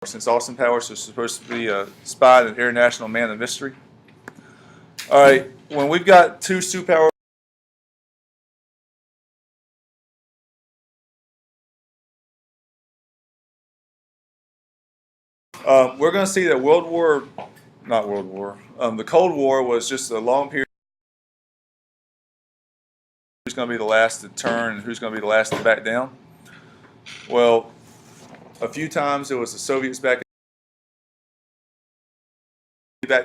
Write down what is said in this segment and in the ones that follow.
since Austin Powers is supposed to be a spy and an international man of mystery. All right, when we've got two superpowers, we're going to see that the Cold War was just a long period. Who's going to be the last to turn and who's going to be the last to back down? Well, a few times it was the Soviets back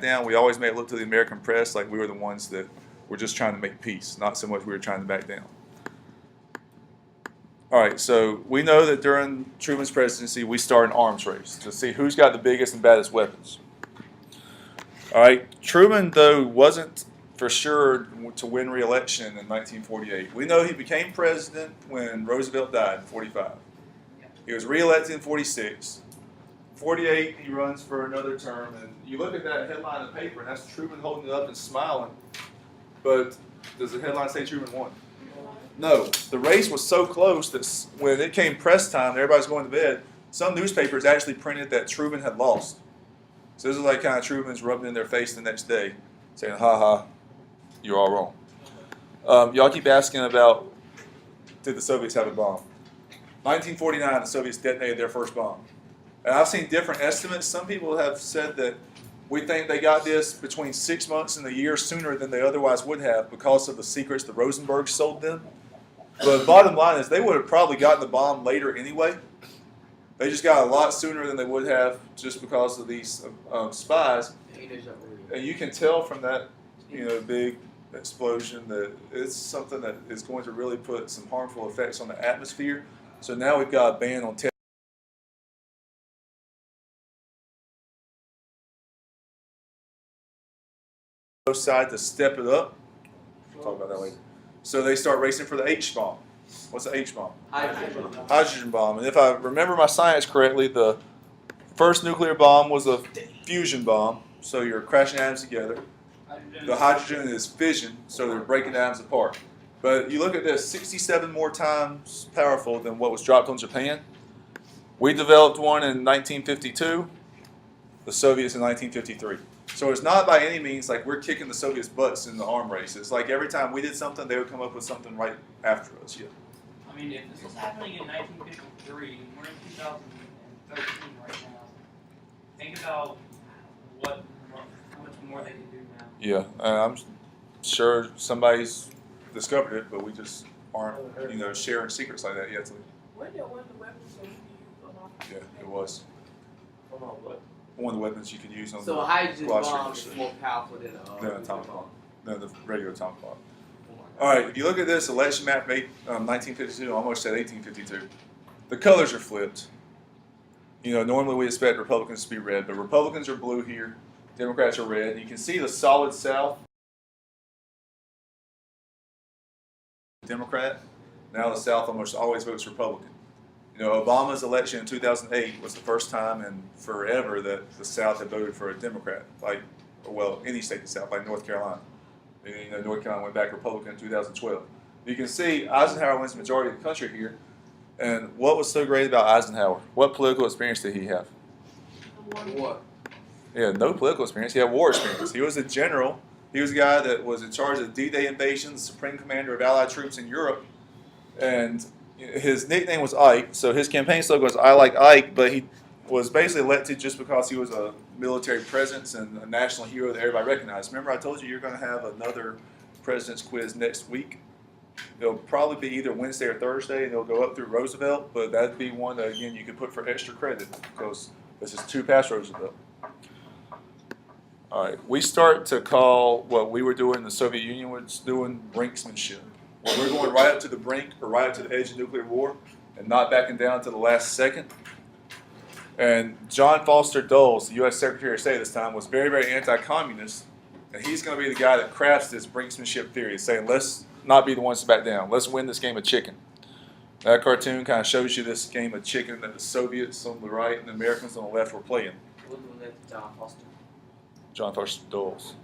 down. We always made it look to the American press like we were the ones that were just trying to make peace, not so much we were trying to back down. All right, so we know that during Truman's presidency, we started an arms race to see who's got the biggest and baddest weapons. All right, Truman, though, wasn't for sure to win re-election in 1948. We know he became president when Roosevelt died in 45. He was re-elected in 46. 48, he runs for another term, and you look at that headline in the paper, and that's Truman holding it up and smiling. But does the headline say Truman won? No. The race was so close that when it came press time, everybody's going to bed. Some newspapers actually printed that Truman had lost. So this is like kind of Truman's rubbing in their face the next day, saying, "Ha ha, you're all wrong." Y'all keep asking about, did the Soviets have a bomb? 1949, the Soviets detonated their first bomb. And I've seen different estimates. Some people have said that we think they got this between 6 months and a year sooner than they otherwise would have because of the secrets the Rosenbergs sold them. But bottom line is they would have probably gotten the bomb later anyway. They just got a lot sooner than they would have just because of these spies. And you can tell from that, big explosion that it's something that is going to really put some harmful effects on the atmosphere. So now we've got a ban on both sides to step it up. We'll talk about that later. So they start racing for the H bomb. What's the H bomb? Hydrogen bomb. And if I remember my science correctly, the first nuclear bomb was a fusion bomb. So you're crashing atoms together. The hydrogen is fission, so they're breaking atoms apart. But you look at this, 67 more times powerful than what was dropped on Japan. We developed one in 1952, the Soviets in 1953. So it's not by any means like we're kicking the Soviets' butts in the arm race. It's like every time we did something, they would come up with something right after us. Yeah. I mean, if this was happening in 1953, we're in 2013 right now. Think about how much more they can do now. Yeah, I'm sure somebody's discovered it, but we just aren't, sharing secrets like that yet. When did one of the weapons that we used on our Yeah, it was. Hold on, what? One of the weapons you could use on So the a hydrogen Gloster bomb is more powerful than than an atomic bomb. No, the regular atomic bomb. Oh All right, if you look at this election map, 1952, I almost said 1852. The colors are flipped. Normally we expect Republicans to be red, but Republicans are blue here, Democrats are red. You can see the solid South. Democrat. Now the South almost always votes Republican. Obama's election in 2008 was the first time in forever that the South had voted for a Democrat, any state in the South, like North Carolina. North Carolina went back Republican in 2012. You can see Eisenhower wins the majority of the country here. And what was so great about Eisenhower? What political experience did he have? War. He had no political experience. He had war experience. He was a general. He was a guy that was in charge of the D-Day invasion, the supreme commander of Allied troops in Europe. And his nickname was Ike, so his campaign slogan was "I like Ike," but he was basically elected just because he was a military presence and a national hero that everybody recognized. Remember I told you you're going to have another president's quiz next week? It'll probably be either Wednesday or Thursday, and it'll go up through Roosevelt, but that'd be one that, again, you could put for extra credit because this is 2 past Roosevelt. All right, we start to call what we were doing, the Soviet Union was doing, Brinksmanship. Well, we're going right up to the brink or right up to the edge of nuclear war and not backing down to the last second. And John Foster Dulles, the U.S. Secretary of State at this time, was very, very anti-communist. And he's going to be the guy that crafts this Brinksmanship theory, saying let's not be the ones to back down. Let's win this game of chicken. That cartoon kind of shows you this game of chicken that the Soviets on the right and the Americans on the left were playing. What was that, John Foster? John Foster Dulles.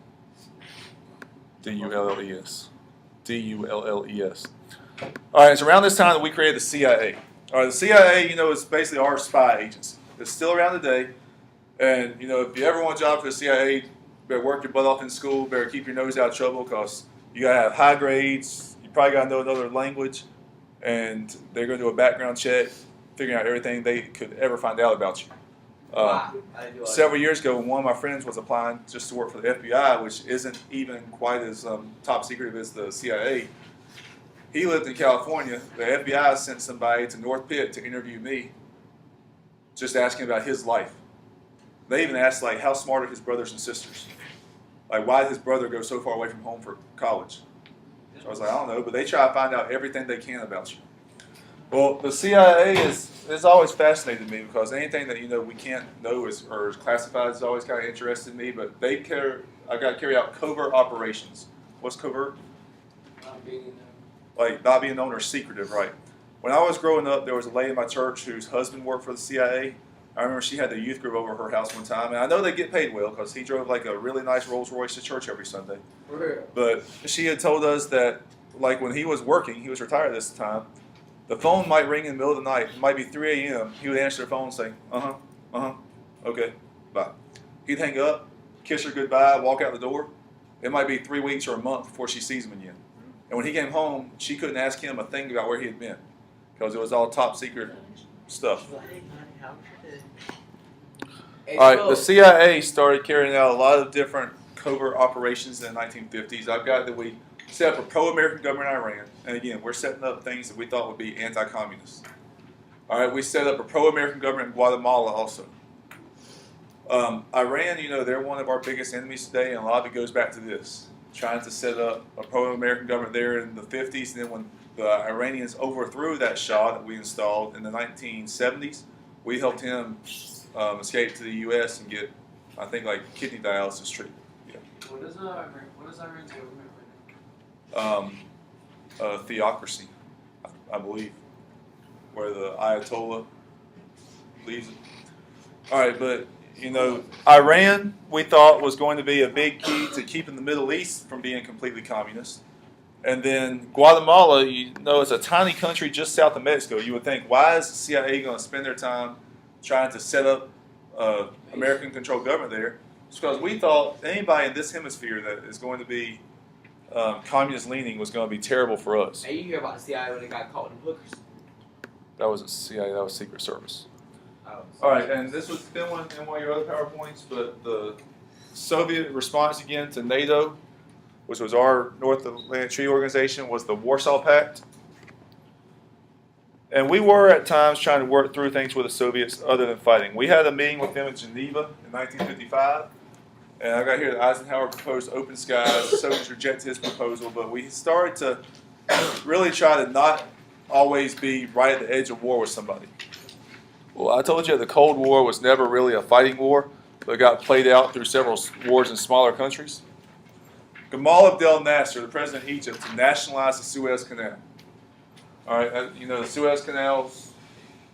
D-U-L-L-E-S. D-U-L-L-E-S. All right, it's around this time that we created the CIA. All right, the CIA, is basically our spy agency. It's still around today. And, you know, if you ever want a job for the CIA, you better work your butt off in school, better keep your nose out of trouble because you got to have high grades, you probably got to know another language, and they're going to do a background check, figuring out everything they could ever find out about you. Wow. I didn't do all Several years ago, one of my friends was applying just to work for the FBI, which isn't even quite as top secret as the CIA. He lived in California. The FBI sent somebody to North Pitt to interview me, just asking about his life. They even asked, like, how smart are his brothers and sisters? Like, why did his brother go so far away from home for college? So I was like, I don't know, but they try to find out everything they can about you. Well, the CIA is always fascinated me because anything that, you know, we can't know or is classified is always kind of interested me. But I got to carry out covert operations. What's covert? Not being Like not being known or secretive, right? When I was growing up, there was a lady in my church whose husband worked for the CIA. I remember she had the youth group over at her house one time, and I know they get paid well because he drove like a really nice Rolls Royce to church every Sunday. For real. But she had told us that, like, when he was working, he was retired this time, the phone might ring in the middle of the night. It might be 3 a.m. He would answer the phone and say, okay, bye. He'd hang up, kiss her goodbye, walk out the door. It might be 3 weeks or a month before she sees him again. And when he came home, she couldn't ask him a thing about where he had been because it was all top secret stuff. All right, the CIA started carrying out a lot of different covert operations in the 1950s. I've got that we set up a pro-American government in Iran. And again, we're setting up things that we thought would be anti-communist. All right, we set up a pro-American government in Guatemala also. Iran, you know, they're one of our biggest enemies today, and a lot of it goes back to this. Trying to set up a pro-American government there in the 50s, and then when the Iranians overthrew that Shah that we installed in the 1970s, we helped him escape to the U.S. and get, I think, like kidney dialysis treatment. Yeah. What is Iran's government right now? Theocracy, I believe, where the Ayatollah leads it. All right, but you know, Iran we thought was going to be a big key to keeping the Middle East from being completely communist. And then Guatemala, you know, it's a tiny country just south of Mexico. You would think, why is the CIA going to spend their time trying to set up American-controlled government there? It's because we thought anybody in this hemisphere that is going to be communist-leaning was going to be terrible for us. Hey, you hear about the CIA when they got caught in hookers? That wasn't CIA, that was Secret Service. Oh, All right, and this was been one in one of your other PowerPoints, but the Soviet response again to NATO, which was our North Atlantic Treaty Organization, was the Warsaw Pact. And we were at times trying to work through things with the Soviets other than fighting. We had a meeting with them in Geneva in 1955, and I got here that Eisenhower proposed open skies. The Soviets rejected his proposal, but we started to really try to not always be right at the edge of war with somebody. Well, I told you the Cold War was never really a fighting war, but it got played out through several wars in smaller countries. Gamal Abdel Nasser, the president of Egypt, nationalized the Suez Canal. All right, you know, the Suez Canal's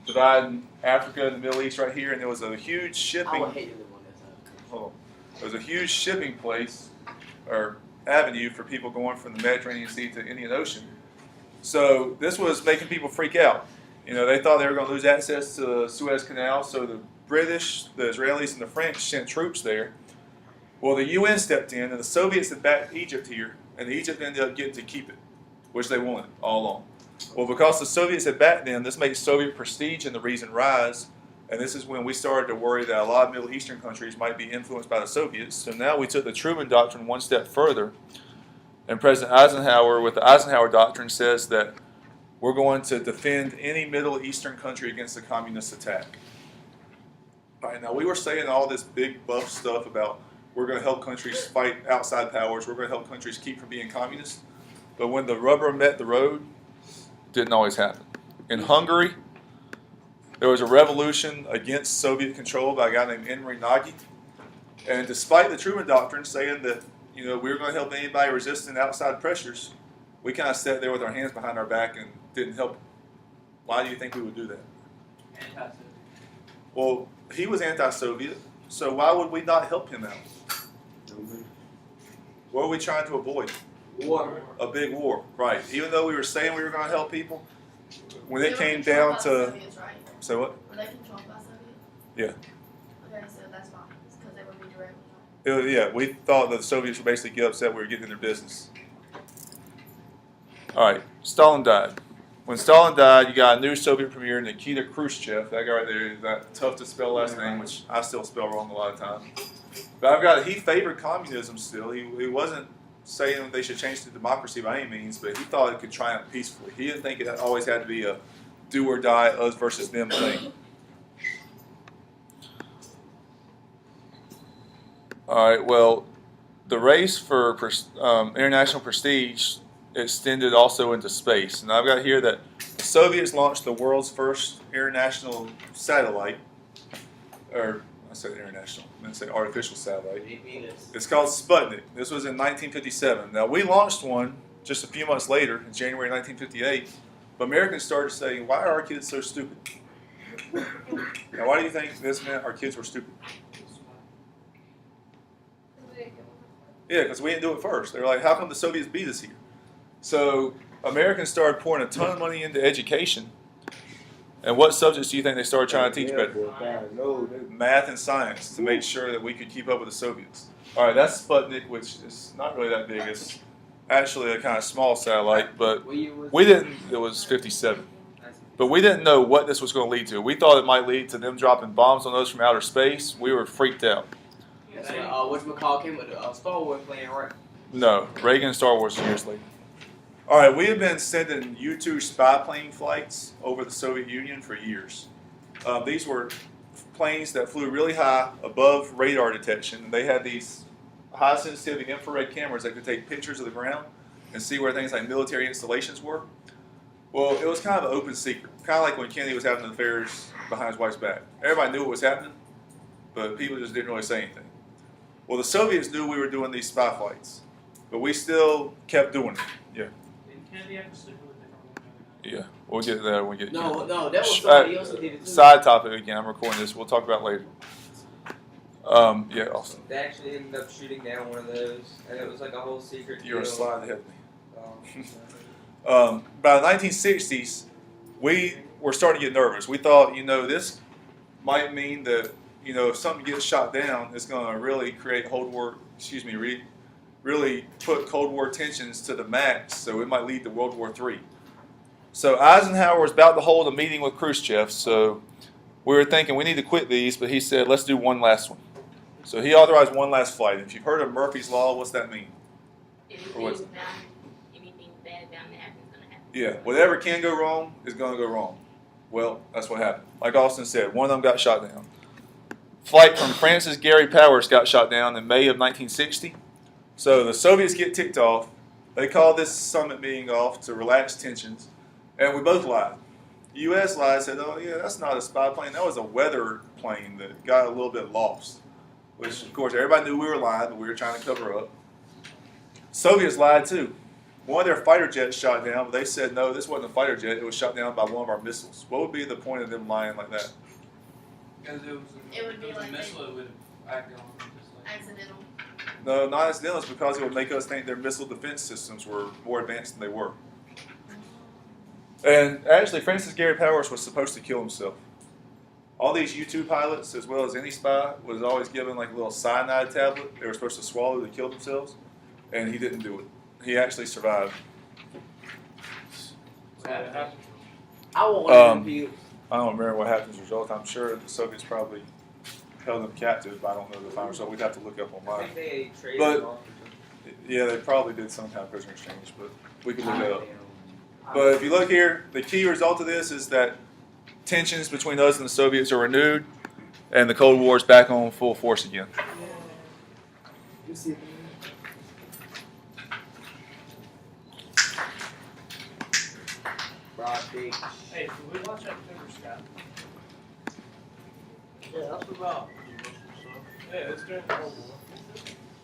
dividing Africa and the Middle East right here, and there was a huge shipping. I would hate to live on that side. There was a huge shipping place or avenue for people going from the Mediterranean Sea to the Indian Ocean. So this was making people freak out. You know, they thought they were going to lose access to the Suez Canal, so the British, the Israelis, and the French sent troops there. Well, the UN stepped in, and the Soviets had backed Egypt here, and Egypt ended up getting to keep it, which they wanted all along. Well, because the Soviets had backed them, this made Soviet prestige in the region rise, and this is when we started to worry that a lot of Middle Eastern countries might be influenced by the Soviets. So now we took the Truman Doctrine one step further, and President Eisenhower, with the Eisenhower Doctrine, says that we're going to defend any Middle Eastern country against a communist attack. All right, now we were saying all this big buff stuff about we're going to help countries fight outside powers, we're going to help countries keep from being communist, but when the rubber met the road, didn't always happen. In Hungary, there was a revolution against Soviet control by a guy named Enri Nagy, and despite the Truman Doctrine saying that, you know, we were going to help anybody resisting outside pressures, we kind of sat there with our hands behind our back and didn't help him. Why do you think we would do that? Anti-Soviet. Well, he was anti-Soviet, so why would we not help him out? What are we trying to avoid? War. A big war, right. Even though we were saying we were going to help people, when it They were came controlled down by to... Soviets, right? Say what? Were they controlled by Soviets? Yeah. Okay, so that's fine. It's because they would be directly on. Yeah, we thought that the Soviets would basically get upset we were getting in their business. All right, Stalin died. When Stalin died, you got a new Soviet premier, Nikita Khrushchev. That guy right there, that tough to spell last name, which I still spell wrong a lot of times. But he favored communism still. He wasn't saying they should change to democracy by any means, but he thought it could triumph peacefully. He didn't think it always had to be a do or die, us versus them thing. All right, well, the race for international prestige extended also into space. And I've got here that the Soviets launched the world's first international satellite, or I said international, I didn't say artificial satellite. It's called Sputnik. This was in 1957. Now, we launched one just a few months later, in January 1958, but Americans started saying, why are our kids so stupid? Now, why do you think this meant our kids were stupid? Yeah, because we didn't do it first. They were like, how come the Soviets beat us here? So Americans started pouring a ton of money into education. And what subjects do you think they started trying to teach better? Math and science, to make sure that we could keep up with the Soviets. All right, that's Sputnik, which is not really that big. It's actually a kind of small satellite, but we didn't, it was 57. But we didn't know what this was going to lead to. We thought it might lead to them dropping bombs on us from outer space. We were freaked out. Whatchamacallit came with Star Wars playing, right? No, Reagan and Star Wars years later. All right, we have been sending U-2 spy plane flights over the Soviet Union for years. These were planes that flew really high above radar detection. They had these high sensitivity infrared cameras that could take pictures of the ground and see where things like military installations were. Well, it was kind of an open secret, kind of like when Kennedy was having affairs behind his wife's back. Everybody knew what was happening, but people just didn't really say anything. Well, the Soviets knew we were doing these spy flights, but we still kept doing it. Yeah. Didn't Kennedy have to sleep with a different woman? Yeah, we'll get to that when we get No, to that was somebody else that did it too. Side topic again, I'm recording this. We'll talk about it later. Yeah, Austin. They actually ended up shooting down one of those, and it was like a whole secret You're a deal. slide ahead of me. By the 1960s, we were starting to get nervous. We thought, this might mean that, if something gets shot down, it's going to really create really put Cold War tensions to the max, so it might lead to World War III. So Eisenhower was about to hold a meeting with Khrushchev, so we were thinking we need to quit these, but he said, let's do one last one. So he authorized one last flight. If you've heard of Murphy's Law, what's that mean? Anything bad down there is going to happen. Yeah, whatever can go wrong is going to go wrong. Well, that's what happened. Like Austin said, one of them got shot down. Flight from Francis Gary Powers got shot down in May of 1960. So the Soviets get ticked off. They called this summit meeting off to relax tensions, and we both lied. The U.S. lied, said, oh yeah, that's not a spy plane. That was a weather plane that got a little bit lost. Which, of course, everybody knew we were lying, but we were trying to cover up. Soviets lied too. One of their fighter jets shot down, but they said, no, this wasn't a fighter jet. It was shot down by one of our missiles. What would be the point of them lying like that? Because It would be a like missile, it would act on just like accidental. No, not accidental. It's because it would make us think their missile defense systems were more advanced than they were. And actually, Francis Gary Powers was supposed to kill himself. All these U-2 pilots, as well as any spy, was always given like a little cyanide tablet they were supposed to swallow to kill themselves, and he didn't do it. He actually survived. I want one of them pills. I don't remember what happened as a result. I'm sure the Soviets probably held him captive, but I don't know the final result. We'd have to look up I online. think they traded But- them off. Yeah, they probably did some kind of prisoner exchange, but we could look it up. But if you look here, the key result of this is that tensions between us and the Soviets are renewed, and the Cold War is back on full force again. Hey, did we watch that Covert Scout? Yeah, that's about. Yeah, it's during the Cold War.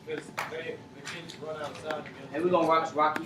Because the kids run outside. And we're gonna watch Rocky